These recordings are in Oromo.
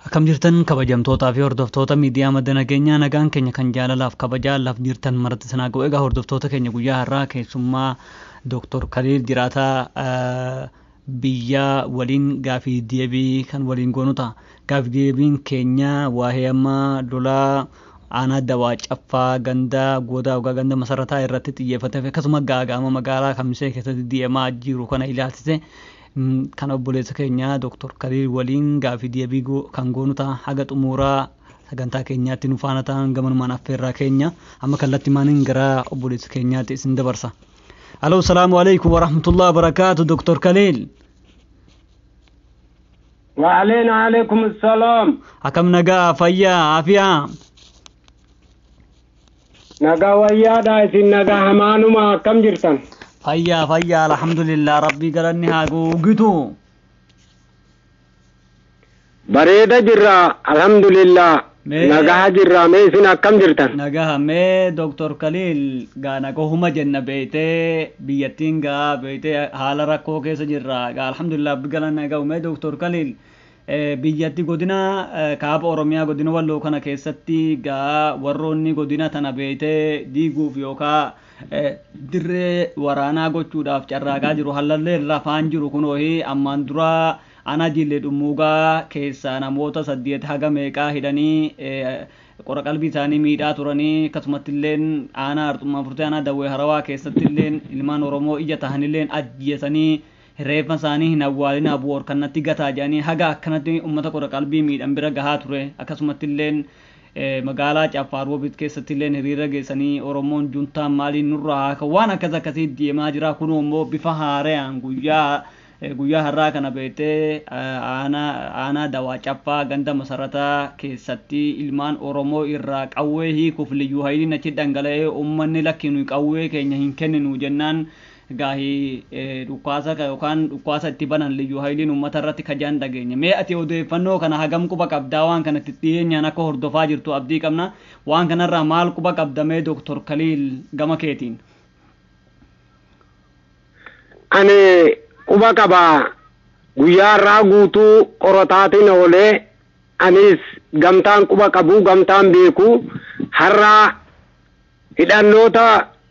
Akkam jirtan kabajamtootaa fi hordoftoota miidiyaa madda nageenyaa nagaan keenya kan jaalalaaf kabajaalaaf jirtan maratti sanaa ga'u egaa hordoftoota keenya guyyaa har'aa keessummaa Dr. Khalil jiraataa biyya waliin gaafii deebii kan waliin goonu ta'a. Gaafii deebiin keenya waa'ee amma lolaa aanaa dawaa caffaa ganda godaa ugaa ganda masarataa irratti xiyyeeffatee akkasuma gaaga'ama magaalaa Kamisee keessatti deemaa jiru kana ilaalchise kan obboleessa keenya Dr. Khalil waliin gaafii deebii kan goonu ta'a. Haga xumuraa sagantaa keenyaatti nu faana ta'an gamanumaan affeerraa keenya amma kallattii maaniin gara obboleessa keenyaatti isin dabarsa. Aloo salaamu alaikum wa rahmatullahi wa barakatuh Dr. Khalil. Wa alaikum assalam. Akkam nagaa fayyaa afiyaa. Nagaa wayyaadha isin nagaa hamaanuma akkam jirtan. Fayyaa alhamdulillah rabbii galanni haa guugitu. Bareeda jirra alhamdulillah. Nagaa jirra mee isin akkam jirtan? Nagaa mee Dr. Khalil gaa nagaa huma jenna beeytee biyyattiin gaa beeytee haala rakkoo keessa jirra gaa alhamdulillah rabbii galanni haa mee Dr. Khalil biyyatti godina kaaba Oromiyaa godina Walloo kana keessatti gaa warroonni godina tana beeytee diiguuf yookaan dirree waraanaa gochuudhaaf carraaqaa jiru halallee lafaan jiru kunoo ammaan dura ana jillee dhumuugaa keessaa namoota 8 haga meeqaa hidhanii qora qalbii isaanii miidhaa turanii akkasumatti illee aanaa arxummaa furtee aanaa dawwee harawaa keessatti illee ilmaan Oromoo ija tahanillee ajjeesanii reeffa isaanii hin awwaalin abuur kanatti gataa jedhanii haga akkanatti uummata qora qalbii miidhan bira gahaa ture akkasumatti illee magaalaa Caffar Wobit keessatti illee hiriira geessanii Oromoon juntaan maaliin nurraa waan akkasii deemaa jira kun immoo bifa haaraan guyyaa har'aa kana beektee aanaa dawaa caffaa ganda masarataa keessatti ilmaan Oromoo irraa qawwee hiikuuf liyyuu hayiliin achi dhangala'ee uummanni lakkinu qawwee keenya hin kenninu jennaan gaahii dhukkaasa itti banan liyyuu hayiliin uummata irratti kajaan dhageenya. Mee ati odeeffannoo kana hagam quba qabdaa waan kanatti dhiyeenyaan akka hordofaa jirtu abdii qabna waan kanarraa maal quba qabdamee Dr. Khalil gama keetiin? Ani quba qabaa guyyaa irraa guutuu qorotaatiin oolee anis gamtaan quba qabu gamtaan beeku har'aa hidhannoota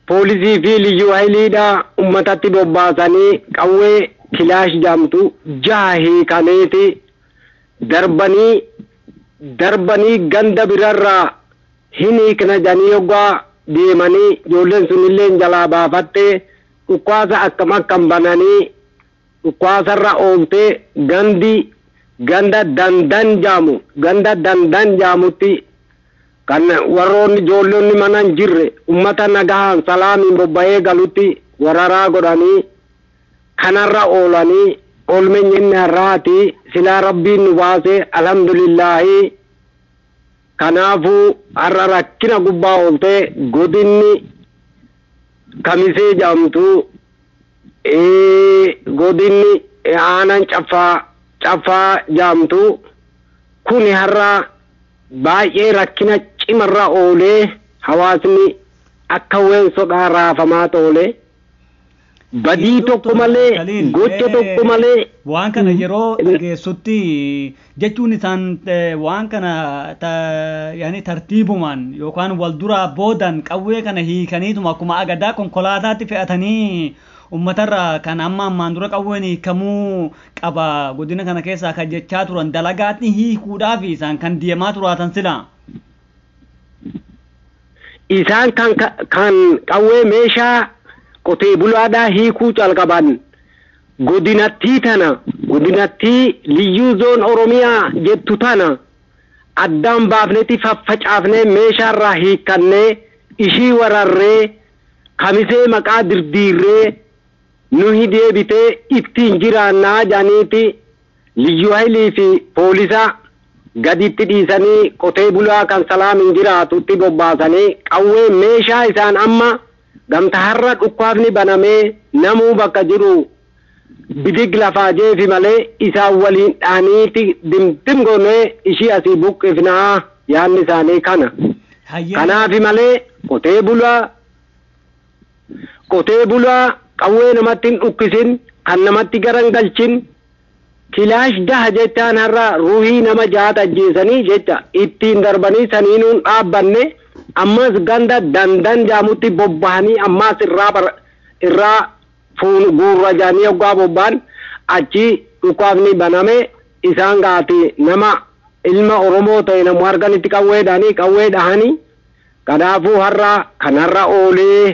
poolisii fi liyyuu hayiliidha ummatatti bobbaasanii qawwee kilaash jaamtu jaahii kaneeti darbanii ganda birarraa hin hiikna janii yoggaa deemanii ijoolleen sunillee jalaa baafattee dhukkaasa akkam bananii dhukkaasarra ooltee ganda dandan jaamutti kan warroonni ijoollonni mana hin jirre ummata nagahaan salaamiin bobba'ee galutti wararaa godhanii kanarra oolanii oolmeenyinni har'aati silaa rabbiin nu baase alhamdulillahi kanaafuu har'a rakkina gubbaa ooltee godinni Kamisee jaamtu godinni aanaan caffaa jaamtu kuni har'a baay'ee rakkina cimarra oolee hawaasni akka weensodhaa raafamaa oolee badii tokko malee gocha tokko malee waan kana yeroo dhageessutti jechuun isaan waan kana yaani tartiibumaan yookaan wal duraa boodan qawwee kana hiikaniituma akkuma agadaa konkolaataatti fe'atanii ummatarra kan ammaan dura qawween hiikamuu qaba godina kana keessaa kan jechaa turan dalagaatti hiikuudhaaf isaan kan deemaa turatan sila. Isaan kan qawwee meeshaa qotee bulaadhaa hiikuu calqaban godinattii tana godinatti liyyuu zoon Oromiyaa jettu tana addaan baafneeti faffacaafnee meeshaarraa hiikkannee ishii wararree kamisee maqaa dirdiirree nuhi deebitee ittiin jiraannaa jaaniiti liyyuu haylii fi poolisa gaditti dhiisanii qotee bulaa kan salaamin jiraatutti bobbaasanii qawwee meeshaa isaan amma gamta har'a dhukkaafni banamee namuu bakka jiru bidig lafaa jeefi malee isaan waliin dhaaniiti dimtim goonee ishii asii buqqifnaa yaanni isaanii kana. Kanaafi malee qotee bulaa qawwee namatti hin dhukkisin kan namatti garangalchin kilaash daha jechaan har'a ruhii nama jaata ajjeesanii jecha ittiin darbanii saniinuun dhaabbanne ammas ganda dandan jaamutti bobbahanii ammas irraa guurra jaanii yoggaa bobbaan achi dhukaafni baname isaan gaati nama ilma Oromoo ta'e namu arganitti qawwee dhahanii kanaafuu har'a kanarra oolee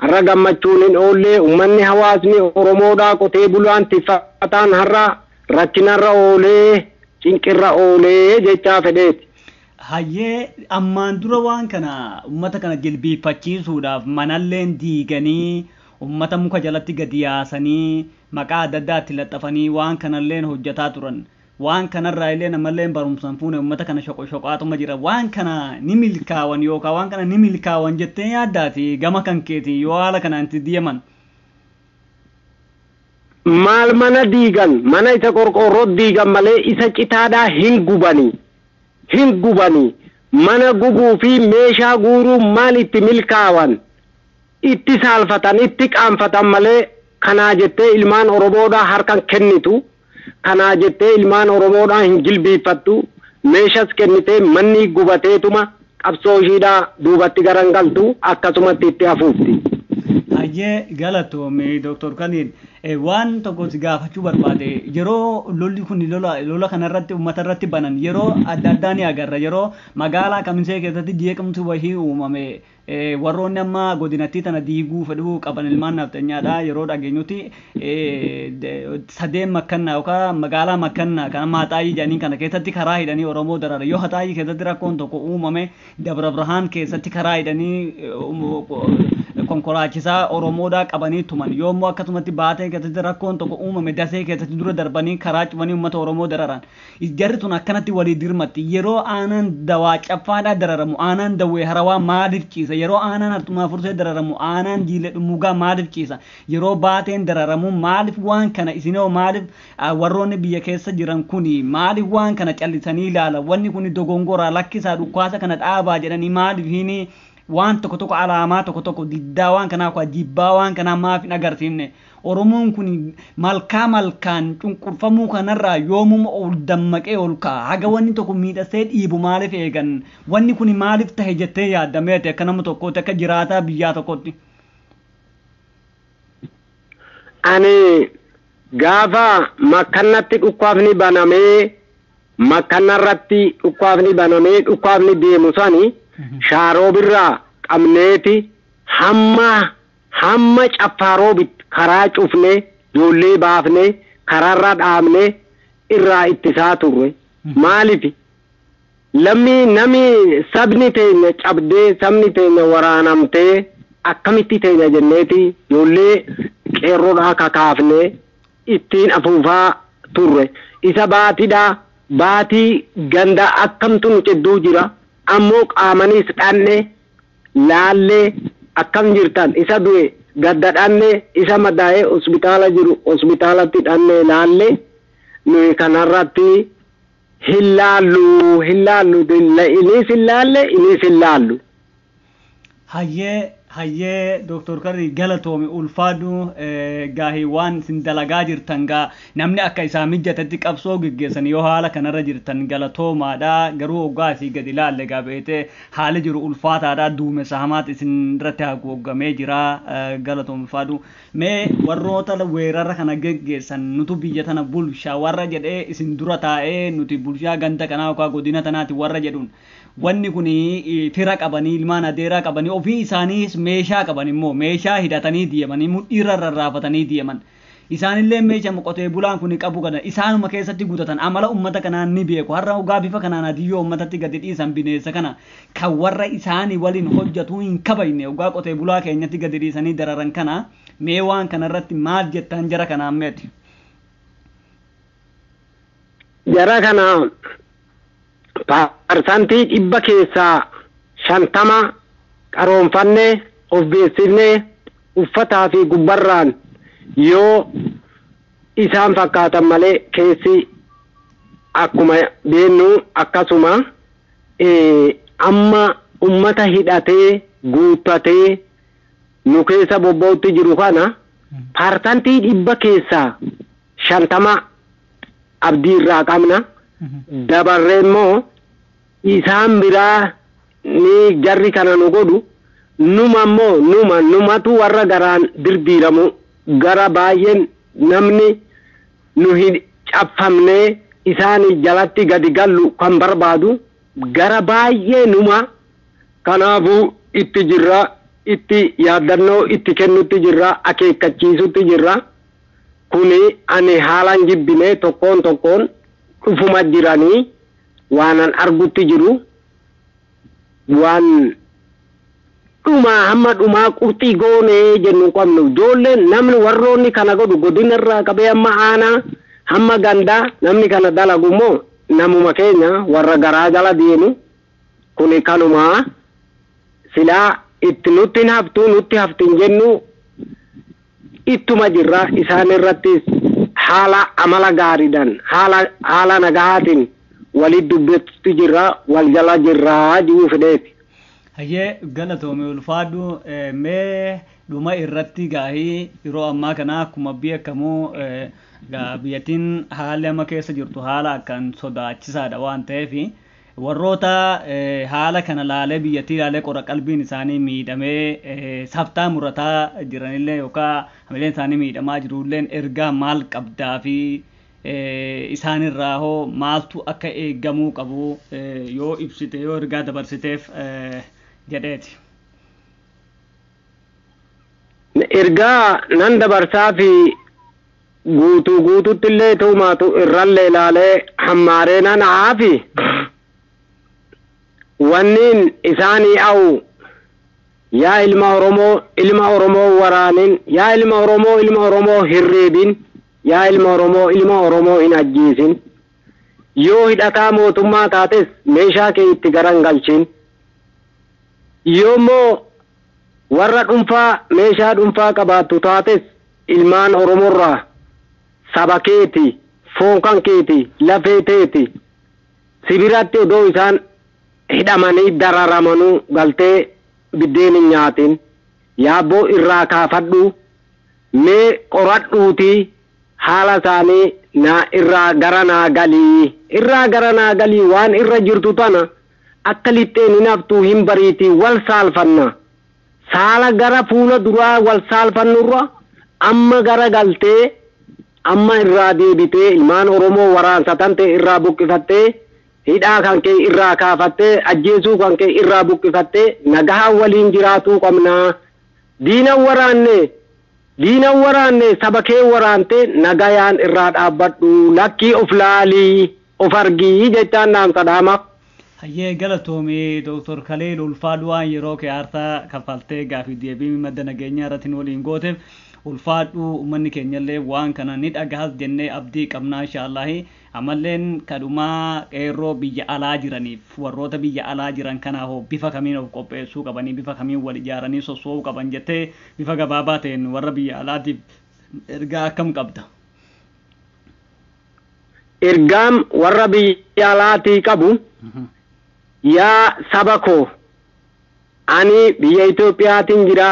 har'a gammachuun hin oollee ummanni hawaasni Oromoodhaa qotee bulaan tiffataan har'a rakkinarra oolee cinqirra oolee jechaa fedheeti. Hayyee ammaan dura waan kana ummata kana jilbiiffachiisuudhaaf manalleen diiganii ummata muka jalatti gadi yaasanii maqaa adda addaatti laxxafanii waan kanalleen hojjetaa turan. Waan kanarraa illee namalleen barumsan fuune ummata kana shoqaatuma jira. Waan kana ni milkaawan yookaan waan kana ni milkaawan jettee yaaddaati gama kan keetii yoo haala kanaan itti deeman. Maal mana diigan mana isa qorqorroo diigan malee isa citaadhaa hin gubanii mana gubuu fi meeshaa guuruu maal itti milkaawan itti saalfatan itti qaanfatan malee kanaa jettee ilmaan Oromoodhaa harkan kennitu kanaa jettee ilmaan Oromoodhaa hin jilbiiffattu meeshaas kennitee manni gubateetuma qabsoo ishiidhaa duubatti garangaltu akkasumatti itti hafuufti. Hayyee galatoomii Dr. Khalil waan tokkotti gaafachuu barbaade yeroo lolli kun lola kanarratti uummata irratti banan yeroo adda addaa ni agarra yeroo magaalaa Kamisee keessatti jeequmsi wahii uumame warroonni amma godinattii tana diiguu fedhuu qaban ilmaan naftanyaadha yeroo dhageenyutti sadeen makkannaa yookaan magaalaa makkannaa kan amma haxaayii jedhanii kana keessatti karaa hidhanii Oromoo darara yoo haxaayii keessatti rakkoon tokko uumame Dabra Birhaan keessatti karaa hidhanii konkolaachisaa Oromoodhaa qabanii tuman yoommoo akkasumatti baatee keessatti rakkoon tokko uumame dasee keessatti dura darbanii karaa cufanii uummata Oromoo dararan jarri tun akkanatti walii dirmatti yeroo aanaan dawaa caffaadhaa dararamu aanaan dawwee harawaa maaliif ciisa yeroo aanaan hartumaa fursee dararamu aanaan jiilee dhumuugaa maaliif ciisa yeroo baateen dararamu maaliif waan kana isinoo maaliif warroonni biyya keessa jiran kuni maaliif waan kana callisanii ilaala wanni kuni dogongoraa lakkisaa dhukkaasa kana dhaabaa jedhanii maaliif hini waan tokko alaamaa tokko diddaa waan kanaa kwa jibbaa waan kanaa maaf hin agarsiifne Oromoon kun malkaan cunqurfamuu kanarraa yoomuma ol dammaqee ol ka'a haga wanni tokko miidhasee dhiibu maaliif eegan wanni kun maaliif tahe jettee yaaddameeti akka nama tokkotti akka jiraataa biyyaa tokkotti. Ani gaafa makkannatti dhukkaafni banamee deemu sani shaaroo birraa qabneeti hamma caffaaroo karaa cufne ijoollee baafne karaarra dhaabne irraa ittisaa turre maaliif namni sabni teenya cabdee sabni teenya waraanamtee akkamitti teenya jenneeti ijoollee qeerroodhaa kakaafne ittiin afuufaa turre isa baatii ganda akkamtu nu cedduu jira ammoo qaamaniis dhanne laallee akkam jirtan isa du'e gadda dhanne isa madaa'ee hospitaala jiru hospitaalatti dhanne laallee nuyi kanarratti hin laallu inis hin laallu. Hayyee Dr. Khalil galatoomi ulfaadhu gaahii waan isin dalagaa jirtan gaa namni akka isaa mijjatetti qabsoo geggeessan yoo haala kanarra jirtan galatoomaadha garuu hoggaa asii gadi ilaalle gaa beete haali jiru ulfaataadha duumessa hamaat isin irratti haguuggamee jira galatoom ulfaadhu mee warroota weerara kana geggeessan nutu biyya tana bulshaa warra jedhee isin dura taa'ee nuti bulshaa ganda kanaa yookaan godina tanaati warra jedhuun wanni kun fira qabanii ilmaan adeeraa qabanii ofii isaaniis meeshaa qaban immoo meeshaa hidhatanii deemanii mudhiirra rarraafatanii deeman isaanillee meeshaa qotee bulaan kun qabu kana isaanuma keessatti guutatan amala ummata kanaan ni beeku har'a ugaa bifa kanaan adiyyoo ummatatti gadi dhiisan bineensa kana kan warra isaanii waliin hojjetu hin kabajne ugaa qotee bulaa keenyatti gadi dhiisanii dararan kana mee waan kanarratti maal jettan jara kanaan meeti jara kana parsantii 100 keessaa 50 qaroonfannee of beeksifnee uffataa fi gubbarraan yoo isaan fakkaatan malee keessi akkuma beennu akkasuma amma ummata hidhatee guuttatee nu keessa bobba'utti jiru kana parsantii 100 keessaa 50 abdii irraa qabna dabarree immoo isaan biraa ni jarri kana nu godhu numa immoo numatu warra garaan dirdiiramu gara baay'een namni nu hin caffamne isaan jalatti gadi gallu kan barbaadu gara baay'ee numa kanaafuu itti jirra itti yaadannoo itti kennutti jirra akeekkachiisutti jirra kuni ani haalaan jibbine tokkoon dhufuma jiranii waanan argutti jiru waan hamma dhumaa qurxii goonee jennu qabnu ijoolleen namni warroonni kana godhu godinarraa qabee amma aanaa hamma gandaa namni kana dalagu immoo namuma keenya warra garaa jala deemu kuni kanumaa silaa itti nutti haftin jennu ittuma jirra isaan irrattis haala amala gaariidhaan haala nagahaatiin walit dubbetti jirra wal jala jirra jechuu fedheeti. Hayyee galatoome ulfaadhu mee dhuma irratti gaahii yeroo ammaa kana akkuma beekamu biyyattiin haalli amma keessa jirtu haala akkaan sodaachisaadha waan ta'eef warroota haala kana laalee biyyattii laalee qora qalbiin isaanii miidhamee saftaa murataa jiranillee yookaan hamileen isaanii miidhamaa jirulleen ergaa maal qabdaa fi isaanirraa hoo maaltu akka eeggamuu qabu yoo ibsite yoo ergaa dabarsiteef jedheeti. Ergaa nan dabarsaa fi guututti illee tuumaatu irrallee laalee hammaaree nan haafi wanniin isaanii awu yaa ilma Oromoo waraanin yaa ilma Oromoo hirreebin yaa ilma Oromoo hin ajjeesin yoo hidhataa mootummaa taates meeshaa kee itti garangalchin yoommoo warra dhuunfaa meeshaa dhuunfaa qabaattu taates ilmaan Oromoorraa saba keeti foon kan keeti lafee teeti sibiratti odoo isaan hidhamanii dararamanuu galtee biddeen hin nyaatin yaabboo irraa kaafadhu mee qoradhuuti haala isaanii irraa gara naa galii waan irra jirtu tana akka lixxeen hin haftuu hin bariitii wal saalfanna saala gara fuula duraa wal saalfannurra amma gara galtee amma irraa deebitee ilmaan Oromoo waraansatan ta'e irraa buqqifattee hidhaa kan kee irraa kaafattee ajjeesuu kan kee irraa buqqifattee nagahaa waliin jiraatuu qabna diinan waraanne saba kee waraante nagayaan irraa dhaabbadhu lakkii of laalii of argii jechaan naamsa dhaama. Hayyee galatoomii Dr. Khalil ulfaadhu waan yeroo kee aarsaa kaffaltee gaafii deebii madda nageenyaa irratti waliin gooteef ulfaadhu uummanni keenyallee waan kana ni dhagahas jennee abdii qabnaa inshaallahi amalleen kadhumaa qeerroo biyya alaa jiraniif warroota biyya alaa jiran kanaa hoo bifa kamiin of qopheessuu qabanii bifa kamiin wal ijaaranii sosso'uu qaban jettee bifa gabaabaa ta'een warra biyya alaatiif ergaa akkam qabda? Ergaam warra biyya alaatii qabu yaa saba koo ani biyya Itoophiyaatiin jira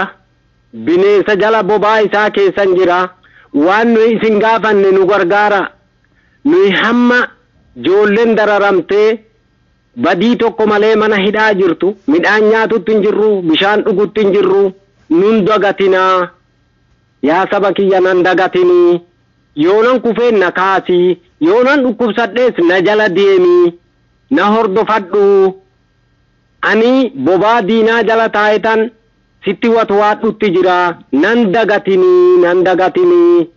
bineensa jala bobaa isaa keessan jira waan nuyi isin gaafanne nu gargaara nuyi hamma joolleen dararamtee badii tokko malee mana hidhaa jirtu midhaan nyaatutti hin jirru bishaan dhugutti hin jirru nun dagatinaa yaa saba kiyya nan dagatinii yoonan kufeen na kaasii yoonan dhukkubsadhees na jala deemii na hordofadhu ani bobaa diinaa jala taayetan sitti watwaadhutti jira nan dagatinii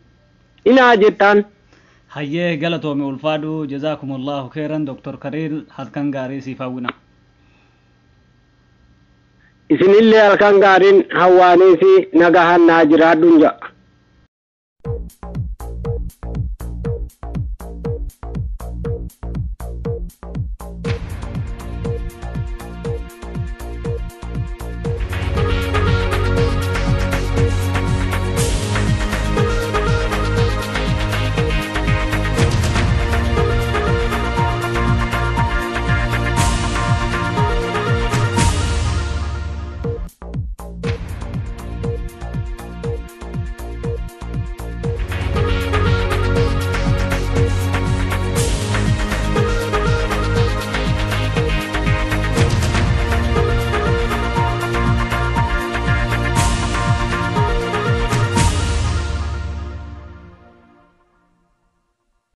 ina jettan hayyee galatoomi ulfaadhu jazaakumullahu khairan Dr. Khalil halkan gaarii siif hawwina isinillee halkan gaariin hawwaaniifi nagahan naa jiraadhun ja'a